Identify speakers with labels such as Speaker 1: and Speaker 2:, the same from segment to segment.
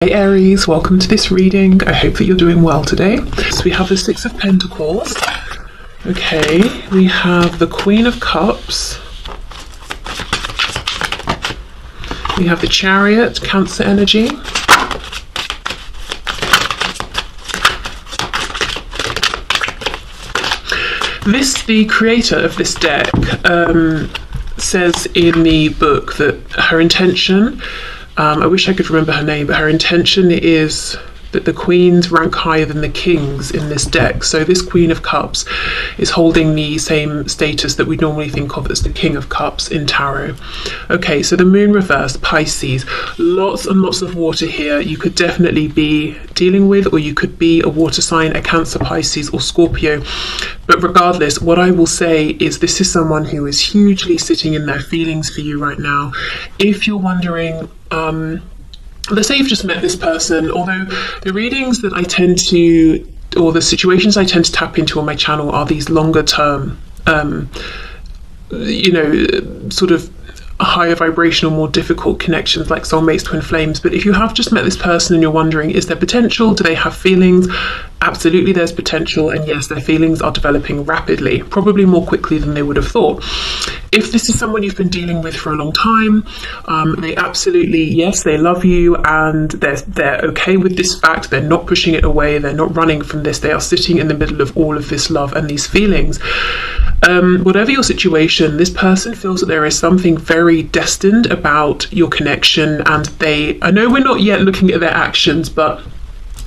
Speaker 1: Hey Aries, welcome to this reading. I hope that you're doing well today. So we have the Six of Pentacles. Okay, we have the Queen of Cups. We have the Chariot, Cancer energy. The creator of this deck says in the book that her intention, I wish I could remember her name, but her intention is that the queens rank higher than the kings in this deck. So this Queen of Cups is holding the same status that we normally think of as the King of Cups in tarot. Okay, so the moon reversed, Pisces. Lots and lots of water here. You could definitely be dealing with, or you could be a water sign, a Cancer, Pisces, or Scorpio. But regardless, what I will say is this is someone who is hugely sitting in their feelings for you right now. If you're wondering, let's say you've just met this person, although the readings that I tend to, or the situations I tend to tap into on my channel are these longer term, sort of higher vibrational, more difficult connections like soulmates, twin flames. But if you have just met this person and you're wondering, is there potential? Do they have feelings? Absolutely, there's potential, and yes, their feelings are developing rapidly, probably more quickly than they would have thought. If this is someone you've been dealing with for a long time, they absolutely, yes, they love you, and they're okay with this fact. They're not pushing it away. They're not running from this. They are sitting in the middle of all of this love and these feelings. Whatever your situation, this person feels that there is something very destined about your connection, and I know we're not yet looking at their actions, but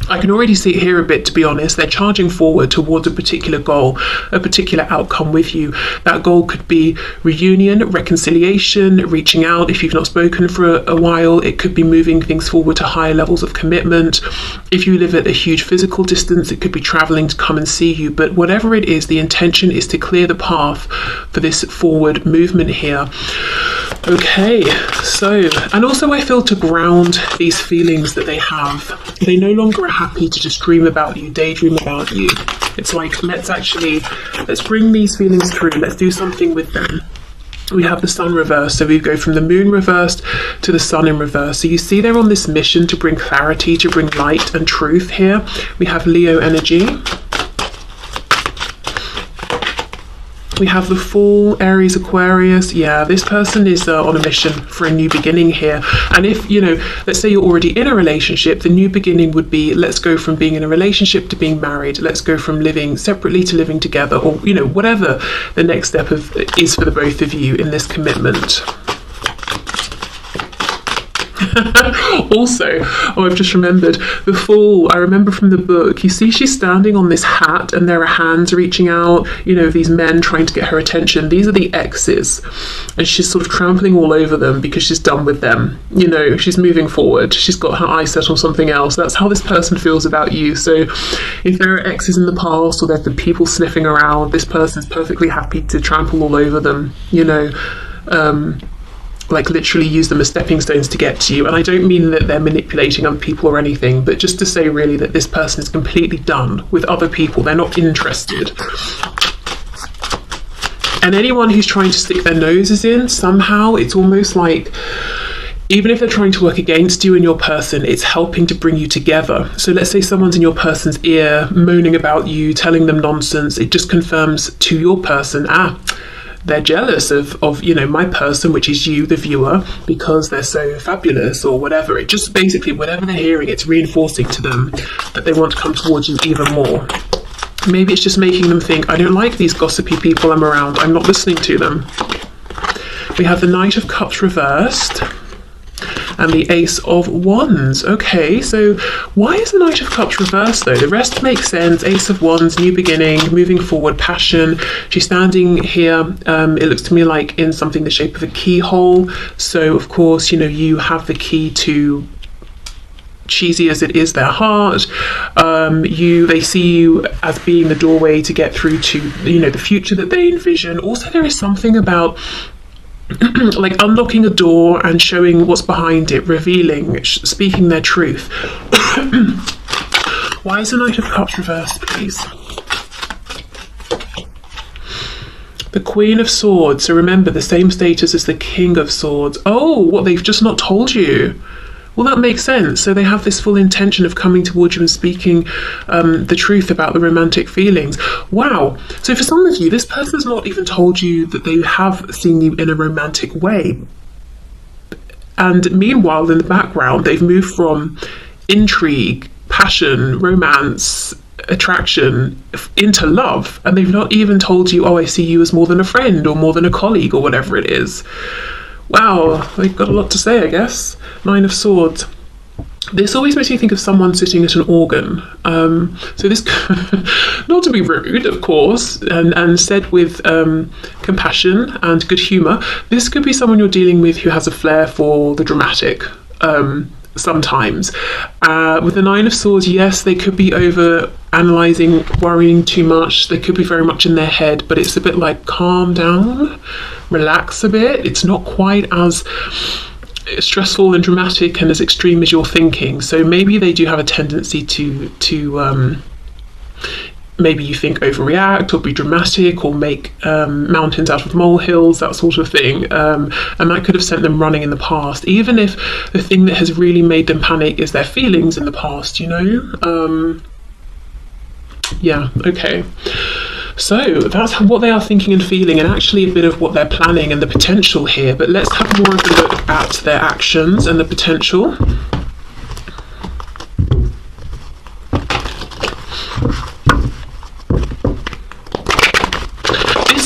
Speaker 1: I can already see it here a bit, to be honest. They're charging forward towards a particular goal, a particular outcome with you. That goal could be reunion, reconciliation, reaching out if you've not spoken for a while. It could be moving things forward to higher levels of commitment. If you live at a huge physical distance, it could be traveling to come and see you. But whatever it is, the intention is to clear the path for this forward movement here. Okay, so, and also I feel to ground these feelings that they have. They no longer are happy to just dream about you, daydream about you. It's like, let's bring these feelings through. Let's do something with them. We have the sun reversed, so we go from the moon reversed to the sun in reverse. So you see they're on this mission to bring clarity, to bring light and truth here. We have Leo energy. We have the Fool, Aries, Aquarius. Yeah, this person is on a mission for a new beginning here. And if, let's say you're already in a relationship, the new beginning would be, let's go from being in a relationship to being married. Let's go from living separately to living together, or, whatever the next step is for the both of you in this commitment. Also, I've just remembered the Fool. I remember from the book, you see she's standing on this hat and there are hands reaching out, these men trying to get her attention. These are the exes, and she's sort of trampling all over them because she's done with them. She's moving forward. She's got her eyes set on something else. That's how this person feels about you. So if there are exes in the past, or there's been people sniffing around, this person's perfectly happy to trample all over them, like literally use them as stepping stones to get to you. And I don't mean that they're manipulating other people or anything, but just to say really that this person is completely done with other people. They're not interested. And anyone who's trying to stick their noses in, somehow it's almost like, even if they're trying to work against you and your person, it's helping to bring you together. So let's say someone's in your person's ear, moaning about you, telling them nonsense. It just confirms to your person, they're jealous of my person, which is you, the viewer, because they're so fabulous or whatever. It just basically, whatever they're hearing, it's reinforcing to them that they want to come towards you even more. Maybe it's just making them think, I don't like these gossipy people I'm around. I'm not listening to them. We have the Knight of Cups reversed and the Ace of Wands. Okay, so why is the Knight of Cups reversed though? The rest makes sense. Ace of Wands, new beginning, moving forward, passion. She's standing here, it looks to me like in something the shape of a keyhole. So of course, you have the key to, cheesy as it is, their heart. They see you as being the doorway to get through to, the future that they envision. Also, there is something about like unlocking a door and showing what's behind it, revealing, speaking their truth. Why is the Knight of Cups reversed, please? The Queen of Swords. So remember, the same status as the King of Swords. Oh, what, they've just not told you. Well, that makes sense. So they have this full intention of coming towards you and speaking the truth about the romantic feelings. Wow. So for some of you, this person's not even told you that they have seen you in a romantic way. And meanwhile, in the background, they've moved from intrigue, passion, romance, attraction into love. And they've not even told you, oh, I see you as more than a friend or more than a colleague or whatever it is. Wow, they've got a lot to say, I guess. Nine of Swords. This always makes me think of someone sitting at an organ. So this, not to be rude, of course, and said with compassion and good humour, this could be someone you're dealing with who has a flair for the dramatic. Sometimes. With the Nine of Swords, yes, they could be over analysing, worrying too much. They could be very much in their head, but it's a bit like calm down, relax a bit. It's not quite as stressful and dramatic and as extreme as you're thinking. So maybe they do have a tendency to maybe you think overreact or be dramatic or make mountains out of molehills, that sort of thing. And that could have sent them running in the past, even if the thing that has really made them panic is their feelings in the past, you know? Yeah, okay. So that's what they are thinking and feeling, and actually a bit of what they're planning and the potential here. But let's have more of a look at their actions and the potential.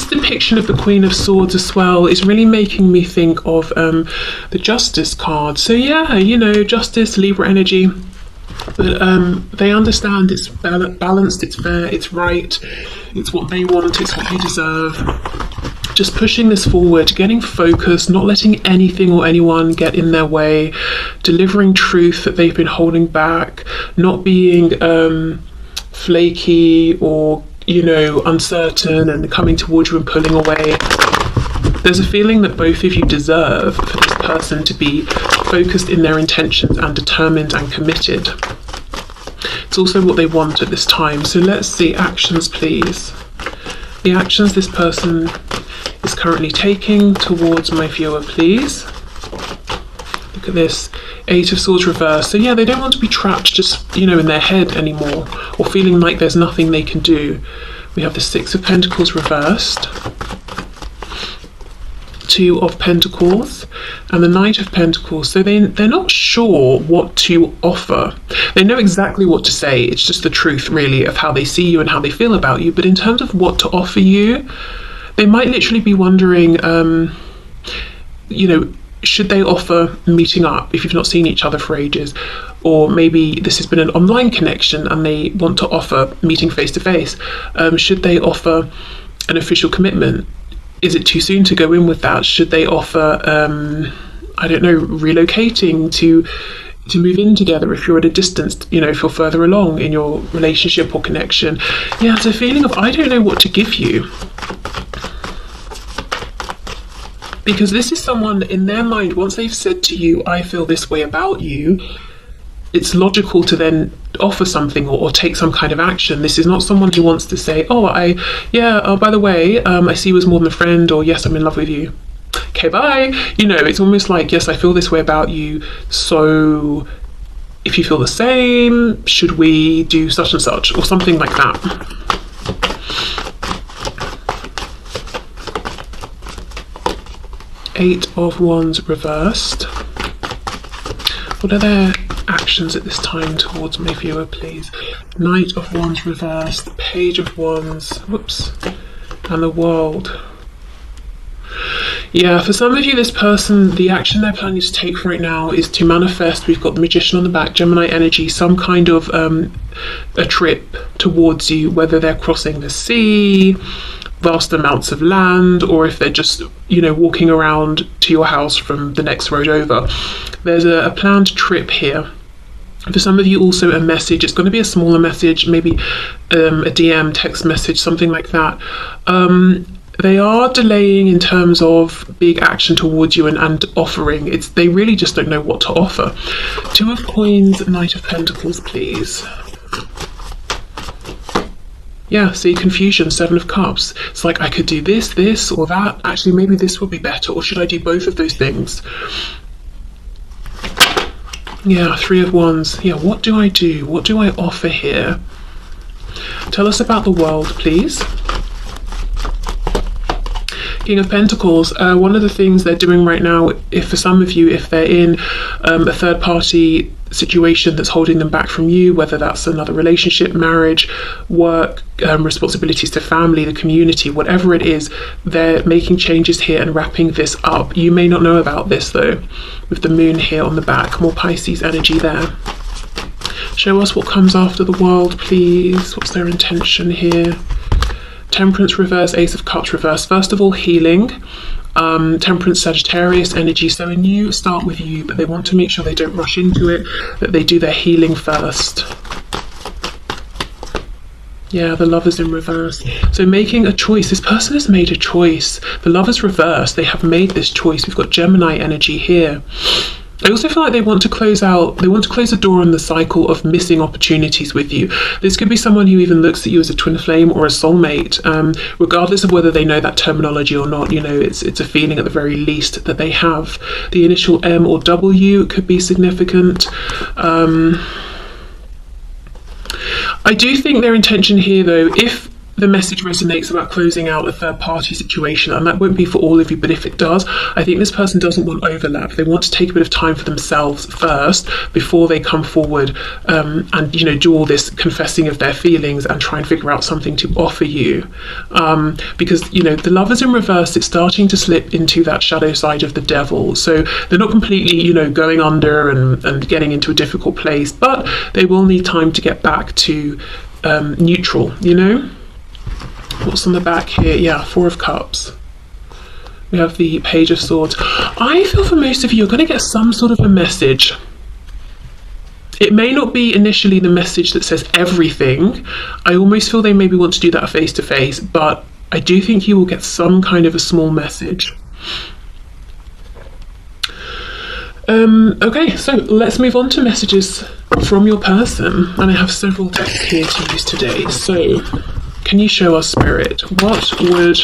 Speaker 1: Depiction of the Queen of Swords as well is really making me think of the Justice card. So yeah, you know, Justice, Libra energy, but they understand it's balanced, it's fair, it's right, it's what they want, it's what they deserve. Just pushing this forward, getting focused, not letting anything or anyone get in their way, delivering truth that they've been holding back, not being flaky or, you know, uncertain and coming towards you and pulling away. There's a feeling that both of you deserve for this person to be focused in their intentions and determined and committed. It's also what they want at this time. So let's see, actions please. The actions this person is currently taking towards my viewer, please. Look at this. Eight of Swords reversed. So yeah, they don't want to be trapped just, you know, in their head anymore, or feeling like there's nothing they can do. We have the Six of Pentacles reversed, Two of Pentacles, and the Knight of Pentacles. So they're not sure what to offer. They know exactly what to say. It's just the truth, really, of how they see you and how they feel about you. But in terms of what to offer you, they might literally be wondering, you know, should they offer meeting up if you've not seen each other for ages? Or maybe this has been an online connection and they want to offer meeting face to face. Should they offer an official commitment? Is it too soon to go in with that? Should they offer, I don't know, relocating to move in together if you're at a distance, you know, if you're further along in your relationship or connection? Yeah, it's a feeling of, I don't know what to give you. Because this is someone in their mind, once they've said to you, I feel this way about you, it's logical to then offer something or take some kind of action. This is not someone who wants to say, oh, by the way, I see you as more than a friend, or yes, I'm in love with you. Okay, bye. You know, it's almost like, yes, I feel this way about you, so if you feel the same, should we do such and such, or something like that. Eight of Wands reversed. What are their actions at this time towards my viewer, please? Knight of Wands reversed, Page of Wands, whoops, and the World. Yeah, for some of you, this person, the action they're planning to take right now is to manifest. We've got the Magician on the back, Gemini energy, some kind of a trip towards you, whether they're crossing the sea, vast amounts of land, or if they're just, you know, walking around to your house from the next road over. There's a planned trip here. For some of you, also a message. It's going to be a smaller message, maybe a DM, text message, something like that. They are delaying in terms of big action towards you and offering. They really just don't know what to offer. Two of Coins, Knight of Pentacles, please. Yeah, see, confusion, Seven of Cups. It's like, I could do this, or that. Actually, maybe this would be better. Or should I do both of those things? Yeah, Three of Wands. Yeah, what do I do? What do I offer here? Tell us about the world, please. King of Pentacles. One of the things they're doing right now, if for some of you, if they're in a third party situation that's holding them back from you, whether that's another relationship, marriage, work, responsibilities to family, the community, whatever it is, they're making changes here and wrapping this up. You may not know about this though, with the moon here on the back. More Pisces energy there. Show us what comes after the world, please. What's their intention here? Temperance reverse, Ace of Cups reverse. First of all, healing. Temperance, Sagittarius energy. So a new start with you, but they want to make sure they don't rush into it, that they do their healing first. Yeah, the Lovers in reverse. So making a choice. This person has made a choice. The Lovers reverse. They have made this choice. We've got Gemini energy here. I also feel like they want to close the door on the cycle of missing opportunities with you. This could be someone who even looks at you as a twin flame or a soulmate, regardless of whether they know that terminology or not. You know, it's a feeling at the very least that they have. The initial M or W could be significant. I do think their intention here, though, if the message resonates about closing out a third party situation, and that won't be for all of you, but if it does, I think this person doesn't want overlap. They want to take a bit of time for themselves first before they come forward and, you know, do all this confessing of their feelings and try and figure out something to offer you. Because, you know, the Lovers in reverse, it's starting to slip into that shadow side of the devil. So they're not completely, you know, going under and getting into a difficult place, but they will need time to get back to neutral, you know? What's on the back here? Yeah, Four of Cups. We have the Page of Swords. I feel for most of you, you're going to get some sort of a message. It may not be initially the message that says everything. I almost feel they maybe want to do that face to face, but I do think you will get some kind of a small message. Okay, so let's move on to messages from your person. And I have several decks here to use today. So can you show us, Spirit, what would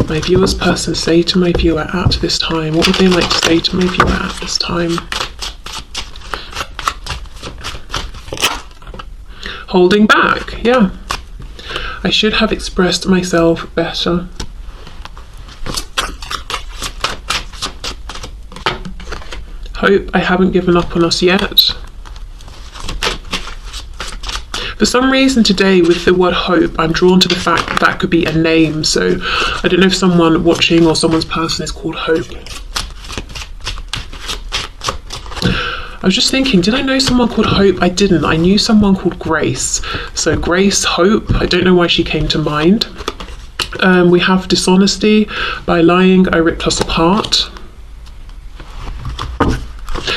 Speaker 1: my viewer's person say to my viewer at this time? What would they like to say to my viewer at this time? Holding back, yeah. I should have expressed myself better. Hope I haven't given up on us yet. For some reason today with the word hope, I'm drawn to the fact that that could be a name. So I don't know if someone watching or someone's person is called Hope. I was just thinking, did I know someone called Hope? I didn't. I knew someone called Grace. So Grace, Hope, I don't know why she came to mind. We have dishonesty. By lying, I ripped us apart.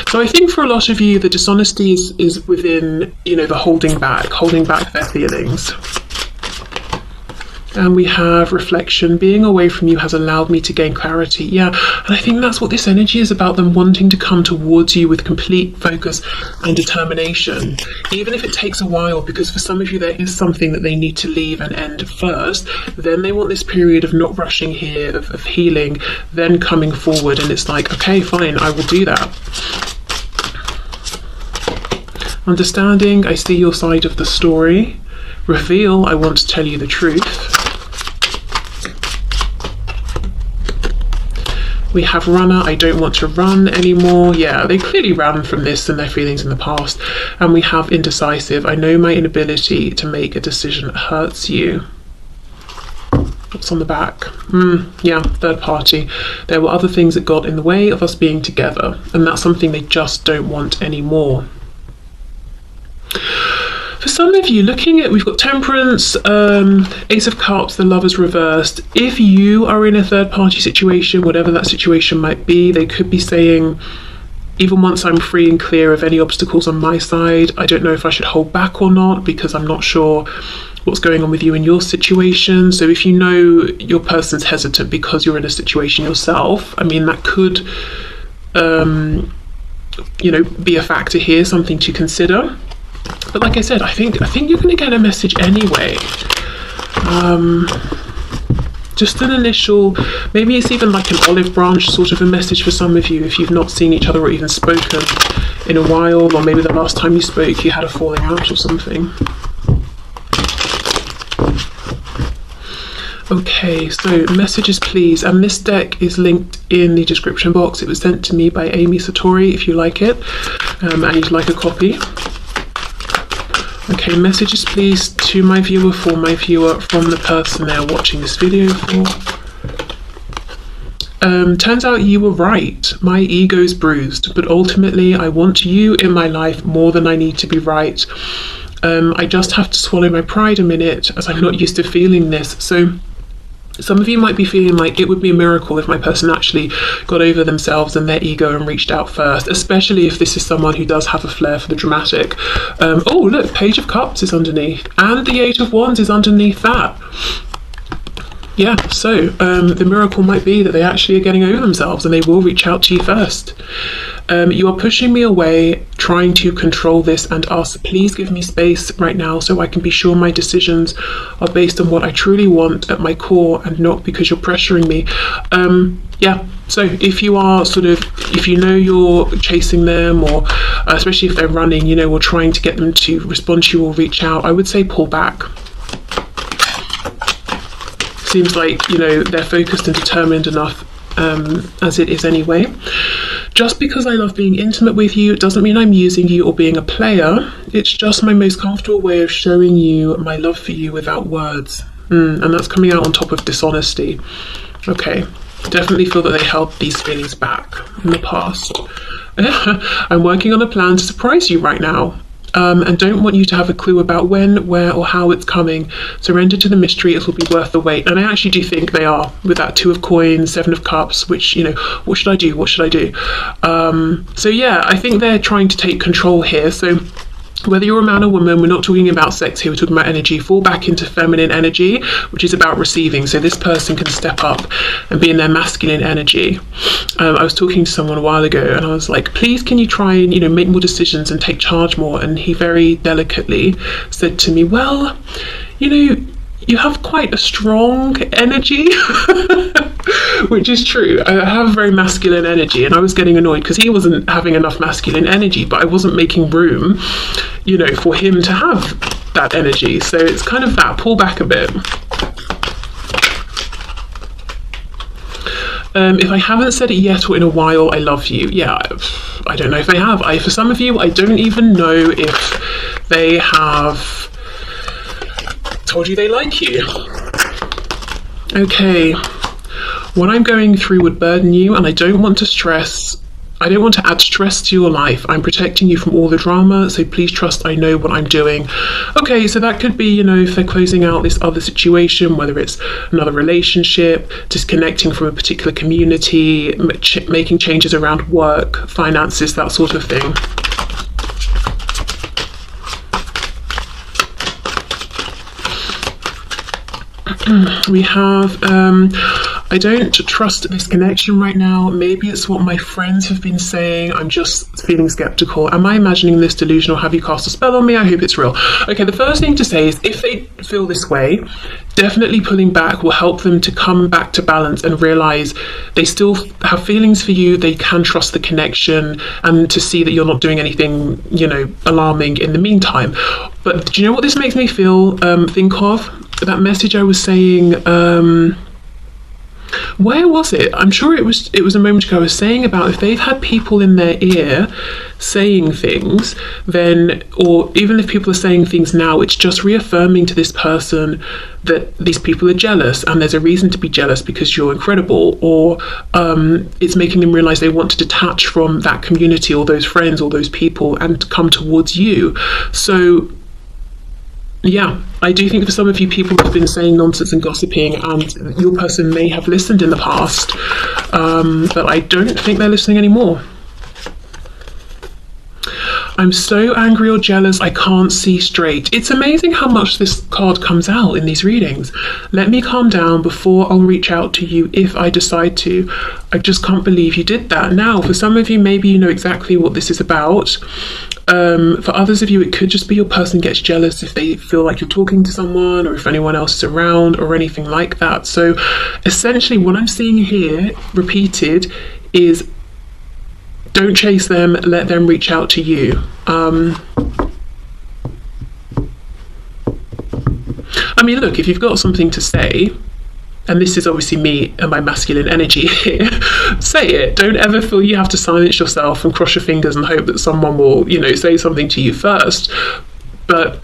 Speaker 1: So I think for a lot of you, the dishonesty is within, you know, the holding back their feelings. And we have reflection. Being away from you has allowed me to gain clarity. Yeah, and I think that's what this energy is about, them wanting to come towards you with complete focus and determination, even if it takes a while, because for some of you there is something that they need to leave and end first. Then they want this period of not rushing here, of healing, then coming forward, and it's like, okay, fine, I will do that. Understanding, I see your side of the story. Reveal, I want to tell you the truth. We have runner, I don't want to run anymore. Yeah, they clearly ran from this and their feelings in the past. And we have indecisive, I know my inability to make a decision hurts you. What's on the back? Yeah, third party. There were other things that got in the way of us being together, and that's something they just don't want anymore. For some of you, looking at, we've got Temperance, Ace of Cups, the Lovers reversed. If you are in a third party situation, whatever that situation might be, they could be saying, even once I'm free and clear of any obstacles on my side, I don't know if I should hold back or not, because I'm not sure what's going on with you in your situation. So if you know your person's hesitant because you're in a situation yourself, I mean, that could, you know, be a factor here, something to consider. But like I said, I think you're going to get a message anyway. Just an initial, maybe it's even like an olive branch sort of a message for some of you if you've not seen each other or even spoken in a while, or maybe the last time you spoke you had a falling out or something. Okay, so messages please, and this deck is linked in the description box. It was sent to me by Amy Satori if you like it, and you'd like a copy. Okay, messages please to my viewer, for my viewer, from the person they're watching this video for. Turns out you were right. My ego's bruised, but ultimately I want you in my life more than I need to be right. I just have to swallow my pride a minute, as I'm not used to feeling this. So some of you might be feeling like it would be a miracle if my person actually got over themselves and their ego and reached out first, especially if this is someone who does have a flair for the dramatic. Oh look, Page of Cups is underneath, and the Eight of Wands is underneath that. Yeah, so the miracle might be that they actually are getting over themselves and they will reach out to you first. You are pushing me away, trying to control this and us. Please give me space right now so I can be sure my decisions are based on what I truly want at my core and not because you're pressuring me. Yeah, so if you are if you know you're chasing them, or especially if they're running, you know, or trying to get them to respond to you or reach out, I would say pull back. Seems like, you know, they're focused and determined enough as it is anyway. Just because I love being intimate with you doesn't mean I'm using you or being a player. It's just my most comfortable way of showing you my love for you without words. And that's coming out on top of dishonesty. Okay, definitely feel that they held these feelings back in the past. I'm working on a plan to surprise you right now. And don't want you to have a clue about when, where, or how it's coming. Surrender to the mystery, it will be worth the wait. And I actually do think they are, with that Two of Coins, Seven of Cups, which, you know, what should I do? What should I do? So yeah, I think they're trying to take control here. So whether you're a man or woman, we're not talking about sex here, we're talking about energy. Fall back into feminine energy, which is about receiving. So this person can step up and be in their masculine energy. I was talking to someone a while ago and I was like, please can you try and, you know, make more decisions and take charge more? And he very delicately said to me, well, you know, you have quite a strong energy, which is true. I have a very masculine energy, and I was getting annoyed because he wasn't having enough masculine energy, but I wasn't making room, you know, for him to have that energy. So it's kind of that, pull back a bit. If I haven't said it yet or in a while, I love you. Yeah, I don't know if they have. For some of you, I don't even know if they have told you they like you. Okay, what I'm going through would burden you, and I don't want to add stress to your life. I'm protecting you from all the drama, so please trust I know what I'm doing. Okay, so that could be, you know, if they're closing out this other situation, whether it's another relationship, disconnecting from a particular community, making changes around work, finances, that sort of thing. We have, I don't trust this connection right now. Maybe it's what my friends have been saying. I'm just feeling skeptical. Am I imagining this delusional? Have you cast a spell on me? I hope it's real. Okay, the first thing to say is if they feel this way, definitely pulling back will help them to come back to balance and realize they still have feelings for you. They can trust the connection and to see that you're not doing anything, you know, alarming in the meantime. But do you know what this makes me feel? Think of that message I was saying, where was it? I'm sure it was a moment ago. I was saying about if they've had people in their ear saying things, then, or even if people are saying things now, it's just reaffirming to this person that these people are jealous and there's a reason to be jealous because you're incredible, or it's making them realize they want to detach from that community or those friends or those people and come towards you. So yeah, I do think for some of you, people have been saying nonsense and gossiping, and your person may have listened in the past, but I don't think they're listening anymore. I'm so angry or jealous, I can't see straight. It's amazing how much this card comes out in these readings. Let me calm down before I'll reach out to you if I decide to. I just can't believe you did that. Now, for some of you, maybe you know exactly what this is about. For others of you, it could just be your person gets jealous if they feel like you're talking to someone or if anyone else is around or anything like that. So essentially what I'm seeing here repeated is don't chase them, let them reach out to you. I mean, look, if you've got something to say, and this is obviously me and my masculine energy here, say it. Don't ever feel you have to silence yourself and cross your fingers and hope that someone will, say something to you first. But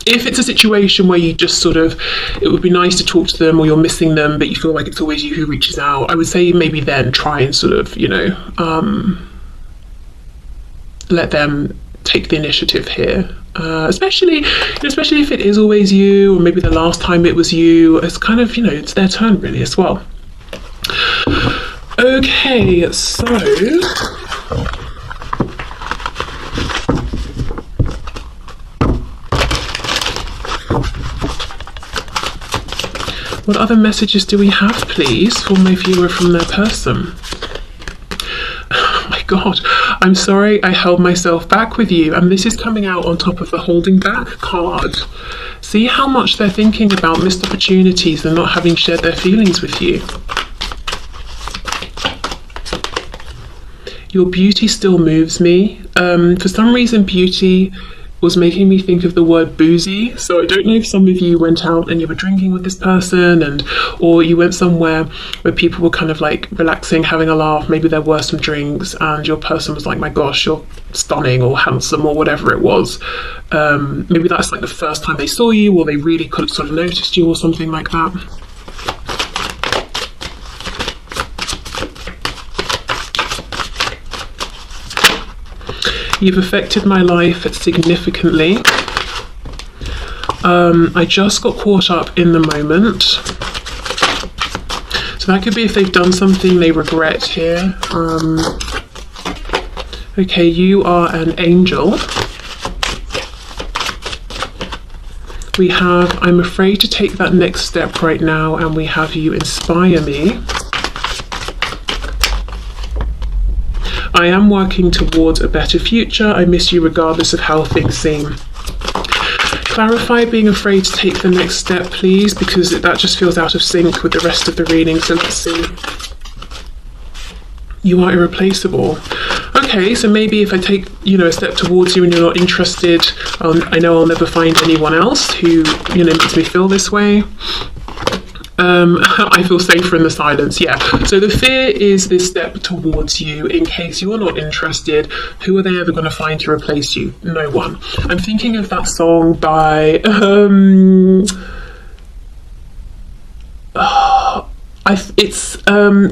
Speaker 1: if it's a situation where you just it would be nice to talk to them or you're missing them, but you feel like it's always you who reaches out, I would say maybe then try and let them take the initiative here. Especially if it is always you, or maybe the last time it was you, it's kind of, it's their turn really as well. Okay, so what other messages do we have, please, for my viewer from their person? Oh my God, I'm sorry I held myself back with you, and this is coming out on top of the holding back card. See how much they're thinking about missed opportunities and not having shared their feelings with you. Your beauty still moves me. For some reason, beauty was making me think of the word boozy. So I don't know if some of you went out and you were drinking with this person, or you went somewhere where people were kind of like relaxing, having a laugh, maybe there were some drinks, and your person was like, my gosh, you're stunning or handsome or whatever it was. Maybe that's like the first time they saw you, or they really could have sort of noticed you or something like that. You've affected my life significantly. I just got caught up in the moment. So that could be if they've done something they regret here. Okay, you are an angel. We have, I'm afraid to take that next step right now, and we have you inspire me. I am working towards a better future. I miss you regardless of how things seem. Clarify being afraid to take the next step, please, because that just feels out of sync with the rest of the reading. So let's see. You are irreplaceable. Okay, so maybe if I take, a step towards you and you're not interested, I know I'll never find anyone else who, makes me feel this way. I feel safer in the silence, yeah. So the fear is this step towards you in case you're not interested. Who are they ever going to find to replace you? No one. I'm thinking of that song by it's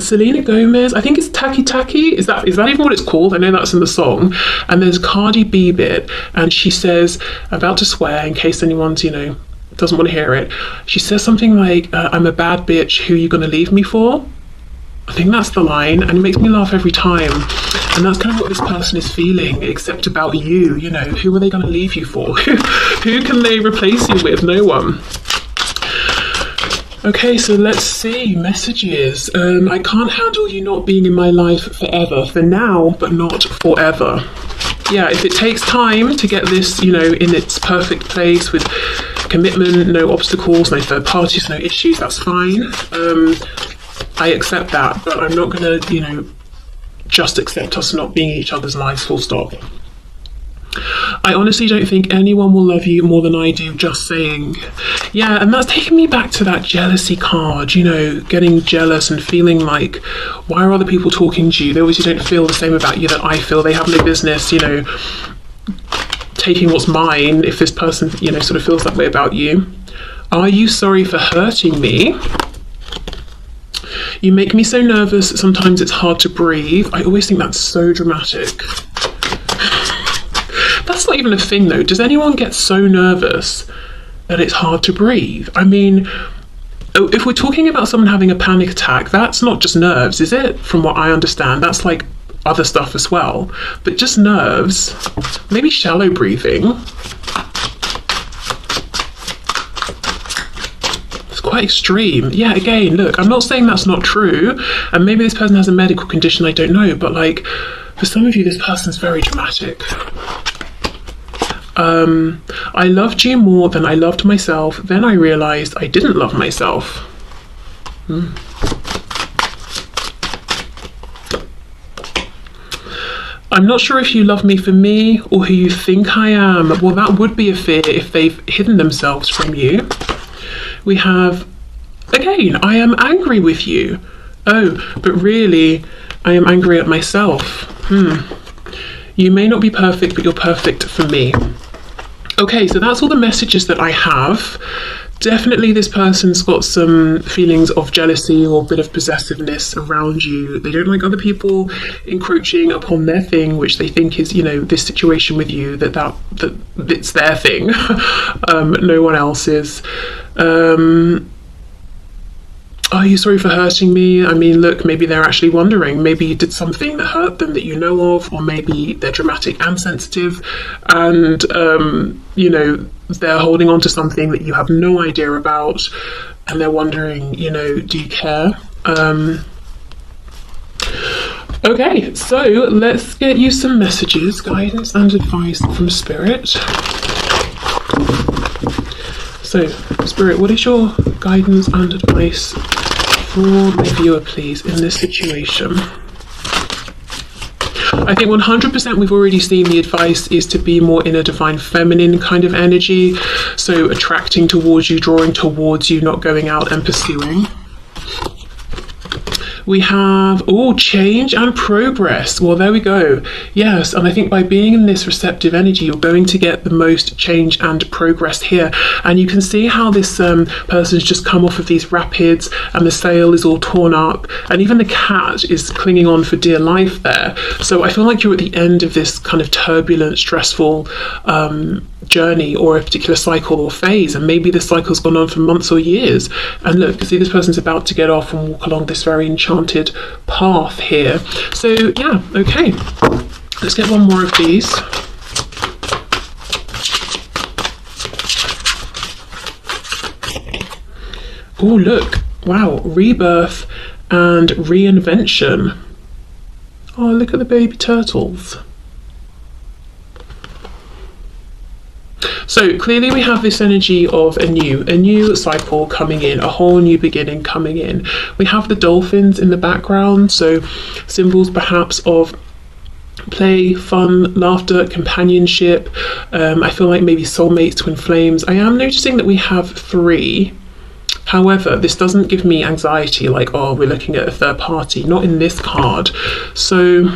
Speaker 1: Selena Gomez. I think it's Taki Taki. Is that even what it's called? I know that's in the song. And there's Cardi B bit, and she says, about to swear in case anyone's, doesn't want to hear it. She says something like, I'm a bad bitch, who you gonna leave me for? I think that's the line, and it makes me laugh every time. And that's kind of what this person is feeling, except about you. Who are they gonna leave you for? Who can they replace you with? No one. Okay, so let's see, messages. I can't handle you not being in my life forever. For now, but not forever. Yeah, if it takes time to get this, in its perfect place with commitment, no obstacles, no third parties, no issues, that's fine. I accept that, but I'm not going to, just accept us not being each other's lives, full stop. I honestly don't think anyone will love you more than I do, just saying. Yeah, and that's taking me back to that jealousy card, getting jealous and feeling like, why are other people talking to you? They obviously don't feel the same about you that I feel. They have no business, taking what's mine if this person, sort of feels that way about you. Are you sorry for hurting me? You make me so nervous, sometimes it's hard to breathe. I always think that's so dramatic. That's not even a thing though. Does anyone get so nervous that it's hard to breathe? I mean, if we're talking about someone having a panic attack, that's not just nerves, is it? From what I understand, that's like other stuff as well. But just nerves, maybe shallow breathing. It's quite extreme. Yeah, again, look, I'm not saying that's not true. And maybe this person has a medical condition, I don't know, but like, For some of you, this person's very dramatic. I loved you more than I loved myself. Then I realized I didn't love myself. I'm not sure if you love me for me or who you think I am. Well, that would be a fear if they've hidden themselves from you. We have, again, I am angry with you. Oh, but really, I am angry at myself. You may not be perfect, but you're perfect for me. Okay, so that's all the messages that I have. Definitely this person's got some feelings of jealousy or a bit of possessiveness around you. They don't like other people encroaching upon their thing, which they think is, you know, this situation with you, that it's their thing. No one else's. Are you sorry for hurting me? I mean, look, maybe they're actually wondering. Maybe you did something that hurt them that you know of, or maybe they're dramatic and sensitive, and, you know, they're holding on to something that you have no idea about, and they're wondering, you know, do you care? Okay, so let's get you some messages, guidance and advice from Spirit. So, Spirit, what is your guidance and advice for my viewer, please, in this situation? I think 100% we've already seen the advice is to be more in a divine feminine kind of energy. So attracting towards you, drawing towards you, not going out and pursuing. We have, change and progress. Well, there we go. Yes, and I think by being in this receptive energy, you're going to get the most change and progress here. And you can see how this person's just come off of these rapids, and the sail is all torn up, and even the cat is clinging on for dear life there. So I feel like you're at the end of this kind of turbulent, stressful journey, or a particular cycle or phase, and maybe this cycle's gone on for months or years. And look, see, this person's about to get off and walk along this very enchanted path here. So yeah, okay, let's get one more of these. Oh, look, wow, rebirth and reinvention. Oh, look at the baby turtles. So clearly we have this energy of a new cycle coming in, a whole new beginning coming in. We have the dolphins in the background, so symbols perhaps of play, fun, laughter, companionship. I feel like maybe soulmates, twin flames. I am noticing that we have 3. However, this doesn't give me anxiety, like, oh, we're looking at a third party, not in this card. So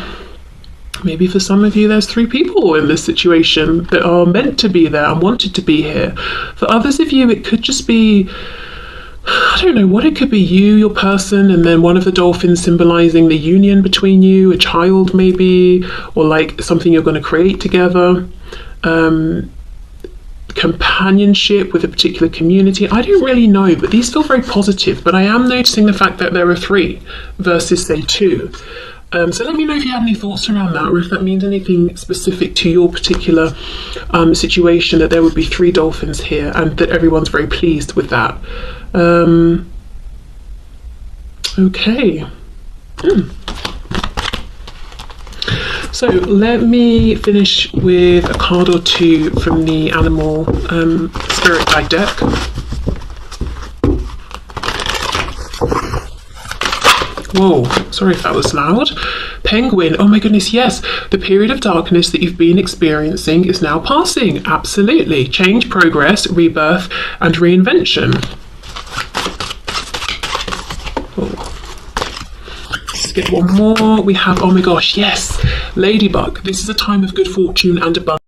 Speaker 1: maybe for some of you, there's 3 people in this situation that are meant to be there and wanted to be here. For others of you, it could just be, I don't know what it could be, you, your person, and then one of the dolphins symbolizing the union between you, a child maybe, or like something you're going to create together. Companionship with a particular community. I don't really know, but these feel very positive. But I am noticing the fact that there are 3 versus, say, 2. So let me know if you have any thoughts around that, or if that means anything specific to your particular situation, that there would be 3 dolphins here and that everyone's very pleased with that. Okay. So let me finish with a card or 2 from the Animal Spirit Guide deck. Whoa, sorry if that was loud. Penguin, oh my goodness, yes. The period of darkness that you've been experiencing is now passing. Absolutely. Change, progress, rebirth, and reinvention. Oh. Let's get one more. We have, oh my gosh, yes. Ladybug. This is a time of good fortune and abundance.